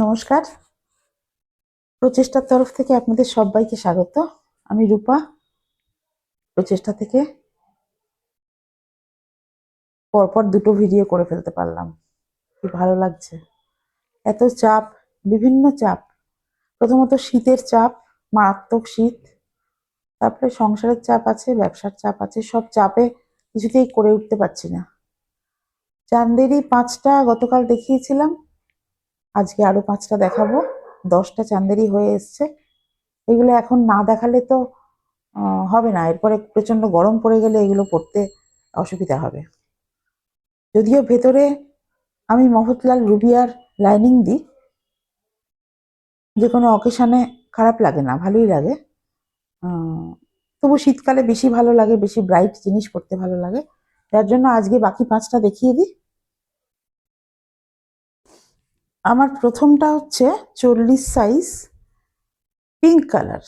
নমস্কার। প্রচেষ্টার তরফ থেকে আপনাদের সবাইকে স্বাগত। আমি রূপা। প্রচেষ্টা থেকে পরপর দুটো ভিডিও করে ফেলতে পারলাম, কি ভালো লাগছে। এত চাপ, বিভিন্ন চাপ। প্রথমত শীতের চাপ, মারাত্মক শীত। তারপরে সংসারের চাপ আছে, ব্যবসার চাপ আছে, সব চাপে কিছুতেই করে উঠতে পারছি না। চান্দেরি 5টা গতকাল দেখিয়েছিলাম, আজকে আরো 5টা দেখাবো। 10টা চান্দেরি হয়ে এসছে। এগুলো এখন না দেখালে তো হবে না। এরপরে প্রচন্ড গরম পড়ে গেলে এগুলো পড়তে অসুবিধা হবে। যদিও ভেতরে আমি মফতলাল রুবিয়ার লাইনিং দিই, যে কোনো অকেশনে খারাপ লাগে না, ভালোই লাগে। তবু শীতকালে বেশি ভালো লাগে, বেশি ব্রাইট জিনিস পড়তে ভালো লাগে। তার জন্য আজকে বাকি 5টা দেখিয়ে দিই। আমার প্রথমটা হচ্ছে 40 সাইজ, পিঙ্ক কালার,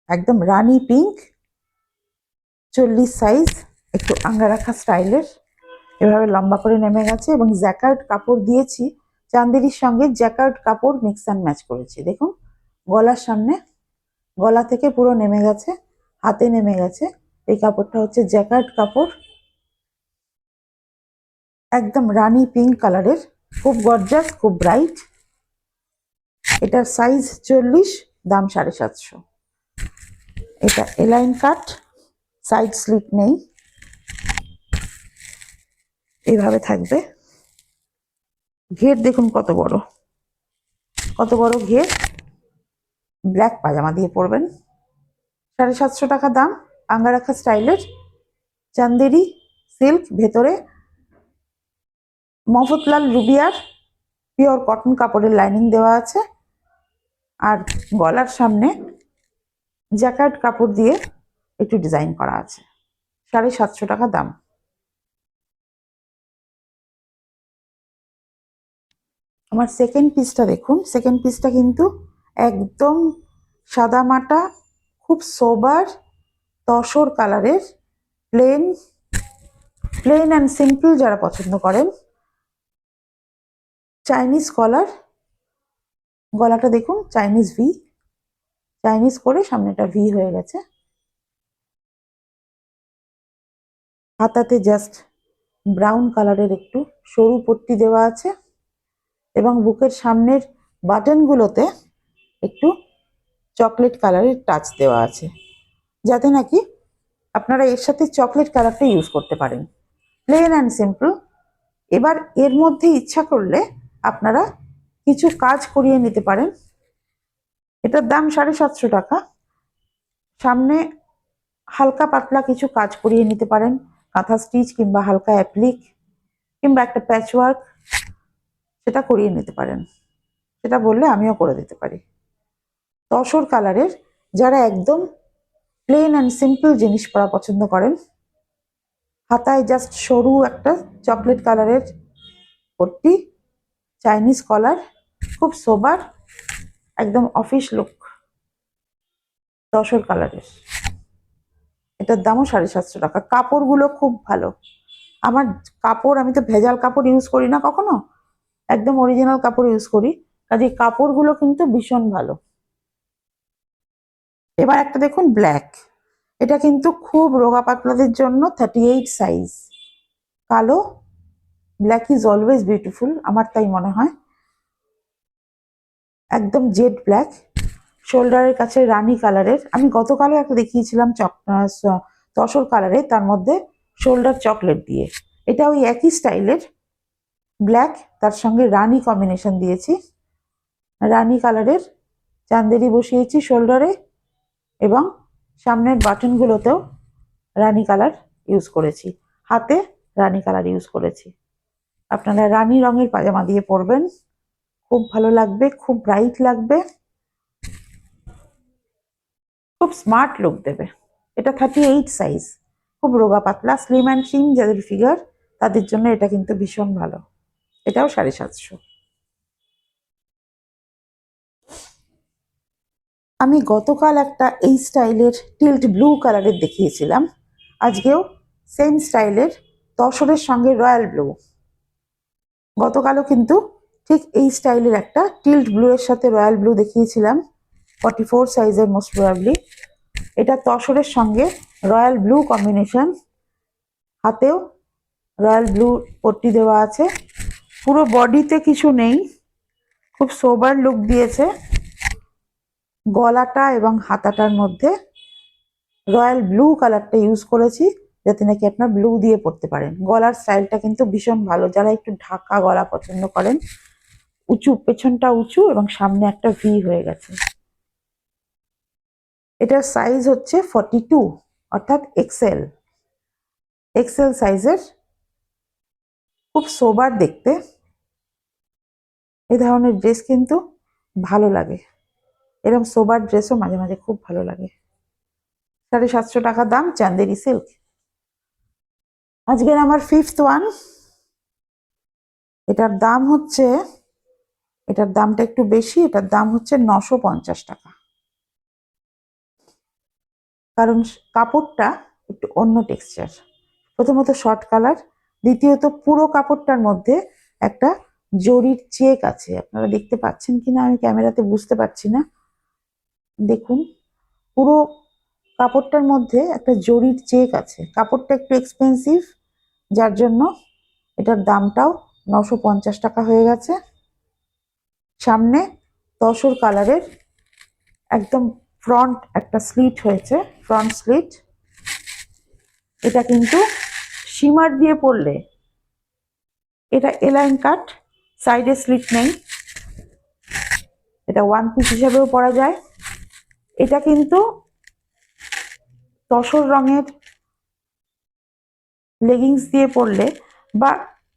একদম রানি পিঙ্ক, 40 সাইজ, একটু আঙ্গারাখা স্টাইলের। এভাবে লম্বা করে নেমে গেছে এবং জ্যাকার্ড কাপড় দিয়েছি। চান্দেরির সঙ্গে জ্যাকার্ড কাপড় মিক্স অ্যান্ড ম্যাচ করেছি। দেখুন, গলার সামনে, গলা থেকে পুরো নেমে গেছে, হাতে নেমে গেছে। এই কাপড়টা হচ্ছে জ্যাকার্ড কাপড়, একদম রানি পিঙ্ক কালারের, খুব গর্জাস, খুব ব্রাইট। এটার সাইজ 40, দাম 750। এটা এলাইন কাট, সাইড স্লিট নেই, এইভাবে থাকবে। ঘের দেখুন কত বড়, কত বড় ঘের। ব্ল্যাক পাজামা দিয়ে পরবেন। 750 টাকা দাম। আঙ্গারাখা স্টাইলের চান্দেরি সিল্ক, ভেতরে মফতলাল রুবিয়ার পিওর কটন কাপড়ের লাইনিং দেওয়া আছে, আর গলার সামনে জ্যাকার্ড কাপড় দিয়ে একটু ডিজাইন করা আছে। 750 টাকা দাম। আমার সেকেন্ড পিসটা দেখুন। সেকেন্ড পিসটা কিন্তু একদম সাদা মাটা, খুব সোবার তসর কালারের, প্লেন প্লেন অ্যান্ড সিম্পল যারা পছন্দ করেন। চাইনিজ কলার, গলাটা দেখুন চাইনিজ ভি, চাইনিজ করে সামনেটা ভি হয়ে গেছে। হাতাতে জাস্ট ব্রাউন কালারের একটু সরু পট্টি দেওয়া আছে এবং বুকের সামনের বাটনগুলোতে একটু চকলেট কালারের টাচ দেওয়া আছে, যাতে নাকি আপনারা এর সাথে চকলেট কালারটা ইউজ করতে পারেন। Plain and simple. এবার এর মধ্যে ইচ্ছা করলে আপনারা কিছু কাজ করিয়ে নিতে পারেন। এটার দাম 750 টাকা। সামনে হালকা পাতলা কিছু কাজ করিয়ে নিতে পারেন, কাঁথা স্টিচ কিংবা হালকা অ্যাপ্লিক কিংবা একটা প্যাচওয়ার্ক, সেটা করিয়ে নিতে পারেন। সেটা বললে আমিও করে দিতে পারি। তসর কালারের যারা একদম প্লেন অ্যান্ড সিম্পল জিনিস পরা পছন্দ করেন, হাতায় জাস্ট সরু একটা চকলেট কালারের পট্টি, চাইনিজ কলার, খুব সোবার, একদম অফিস লুক, তসর কালারের। এটার দামও 750 টাকা। কাপড়গুলো খুব ভালো। আমার কাপড়, আমি তো ভেজাল কাপড় ইউজ করি না কখনো, একদম অরিজিনাল কাপড় ইউজ করি, কাজে কাপড়গুলো কিন্তু ভীষণ ভালো। এবার একটা দেখুন ব্ল্যাক, এটা কিন্তু খুব রোগা পাতলাদের জন্য 38 সাইজ। কালো, ব্ল্যাক ইজ অলওয়েজ বিউটিফুল, আমার তাই মনে হয়। একদম জেড ব্ল্যাক, শোল্ডারের কাছে রানী কালারের। আমি গতকালও একটা দেখিয়েছিলাম তসর কালারের, তার মধ্যে শোল্ডার চকলেট দিয়ে। এটা ওই একই স্টাইলের ব্ল্যাক, তার সঙ্গে রানী কম্বিনেশন দিয়েছি। রানী কালারের চান্দেরি বসিয়েছি শোল্ডারে এবং সামনের বাটনগুলোতেও রানী কালার ইউজ করেছি, হাতে রানী কালার ইউজ করেছি। আপনারা রানী রঙের পাজামা দিয়ে পরবেন, খুব ভালো লাগবে, খুব ব্রাইট লাগবে, খুব স্মার্ট লুক দেবে। এটা 38 সাইজ, খুব রোগা পাতলা, স্লিম অ্যান্ড ট্রিম যাদের ফিগার, তাদের জন্য এটা কিন্তু ভীষণ ভালো। এটাও 750। আমি গতকাল একটা এই স্টাইলের টিল্ট ব্লু কালারের দেখিয়েছিলাম, আজকেও সেম স্টাইলের তসরের সঙ্গে রয়্যাল ব্লু। গতকালও কিন্তু ঠিক এই স্টাইলের একটা টিল্ট ব্লু এর সাথে রয়্যাল ব্লু দেখিয়েছিলাম, 44 সাইজের মোস্ট প্রবাবলি। এটা তসরের সঙ্গে রয়্যাল ব্লু কম্বিনেশন, হাতেও রয়্যাল ব্লু পট্টি দেওয়া আছে। পুরো বডিতে কিছু নেই, খুব সোবার লুক দিয়েছে। গলাটা এবং হাতাটার মধ্যে রয়্যাল ব্লু কালারটা ইউজ করেছি, যাতে নাকি আপনার ব্লু দিয়ে পড়তে পারেন। গলার স্টাইলটা কিন্তু ভীষণ ভালো, যারা একটু ঢাকা গলা পছন্দ করেন। উঁচু, পেছনটা উঁচু এবং সামনে একটা ভি হয়ে গেছে। এটার সাইজ হচ্ছে 42, অর্থাৎ এক্সেল। এক্সেল সাইজের, খুব সোবার দেখতে। এই ধরনের ড্রেস কিন্তু ভালো লাগে, এরকম সোবার ড্রেসও মাঝে মাঝে খুব ভালো লাগে। 750 টাকা দাম, চান্দেরি সিল্ক। আজকের আমার ফিফথ ওয়ান। এটার দাম হচ্ছে, এটার দামটা একটু বেশি, এটার দাম হচ্ছে 950 টাকা। কারণ কাপড়টা একটু অন্য টেক্সচার। প্রথমত শর্ট কালার, দ্বিতীয়ত পুরো কাপড়টার মধ্যে একটা জরির চেক আছে। আপনারা দেখতে পাচ্ছেন কিনা আমি ক্যামেরাতে বুঝতে পারছি না, দেখুন পুরো কাপড়টার মধ্যে একটা জরির চেক আছে। কাপড়টা একটু এক্সপেন্সিভ, যার জন্য এটার দামটাও 950 টাকা হয়ে গেছে। সামনে তসর কালারের একদম ফ্রন্ট একটা স্লিট হয়েছে, ফ্রন্ট স্লিট। এটা কিন্তু শিমার দিয়ে পরলে, এটা এলাইন কাট, সাইডে স্লিট নেই, এটা ওয়ান পিস হিসাবেও পরা যায়। এটা কিন্তু তসর রঙের লেগিংস দিয়ে পরলে, বা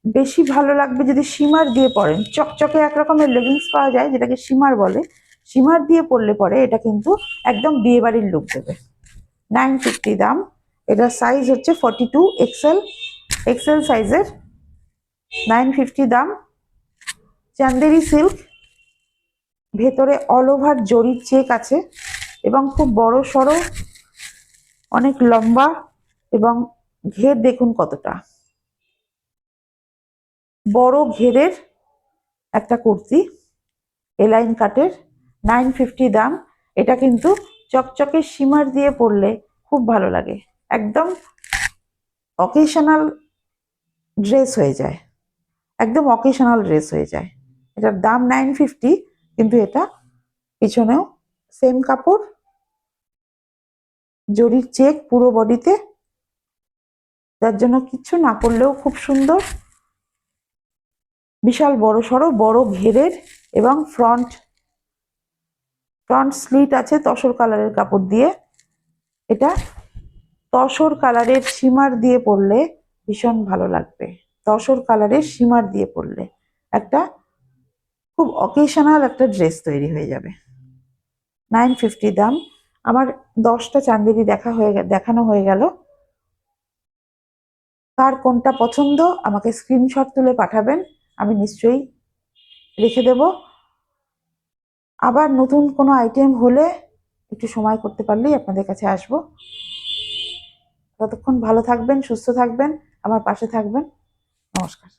বেশি ভালো লাগবে যদি শিমার দিয়ে পরেন। চকচকে এক রকমের লেগিংস পাওয়া যায় যেটাকে শিমার বলে, শিমার দিয়ে পরলে পরে এটা কিন্তু একদম বিয়ে বাড়ির লুক দেবে। 950 দাম। এটার সাইজ হচ্ছে 42 এক্সেল, এক্সেল সাইজের। 950 দাম। চান্দেরি সিল্ক, ভেতরে অল ওভার জরির চেক আছে এবং খুব বড় সড়ো, অনেক লম্বা, এবং ঘের দেখুন কতটা বড় ঘেরের একটা কুর্তি, এলাইন কাটের। 950 দাম। এটা কিন্তু চকচকে শিমার দিয়ে পরলে খুব ভালো লাগে, একদম অকেশনাল ড্রেস হয়ে যায়, একদম অকেশনাল ড্রেস হয়ে যায়। এটার দাম 950, কিন্তু এটা পিছনেও সেম কাপড়, জরির চেক পুরো বডিতে, যার জন্য কিছু না করলেও খুব সুন্দর। বিশাল বড় সড়ো, বড় ঘেরের, এবং ফ্রন্ট স্লিট আছে তসর কালারের কাপড় দিয়ে। এটা তসর কালারের শিমার দিয়ে পরলে ভীষণ ভালো লাগবে। তসর কালারের শিমার দিয়ে পরলে একটা খুব অকেশনাল একটা ড্রেস তৈরি হয়ে যাবে। 950 দাম। আমার 10টা চান্দেরি দেখানো হয়ে গেল। কার কোনটা পছন্দ আমাকে স্ক্রিনশট তুলে পাঠাবেন, আমি নিশ্চয়ই রেখে দেব। আবার নতুন কোনো আইটেম হলে একটু সময় করতে পারলেই আপনাদের কাছে আসবো। ততক্ষণ ভালো থাকবেন, সুস্থ থাকবেন, আমার পাশে থাকবেন। নমস্কার।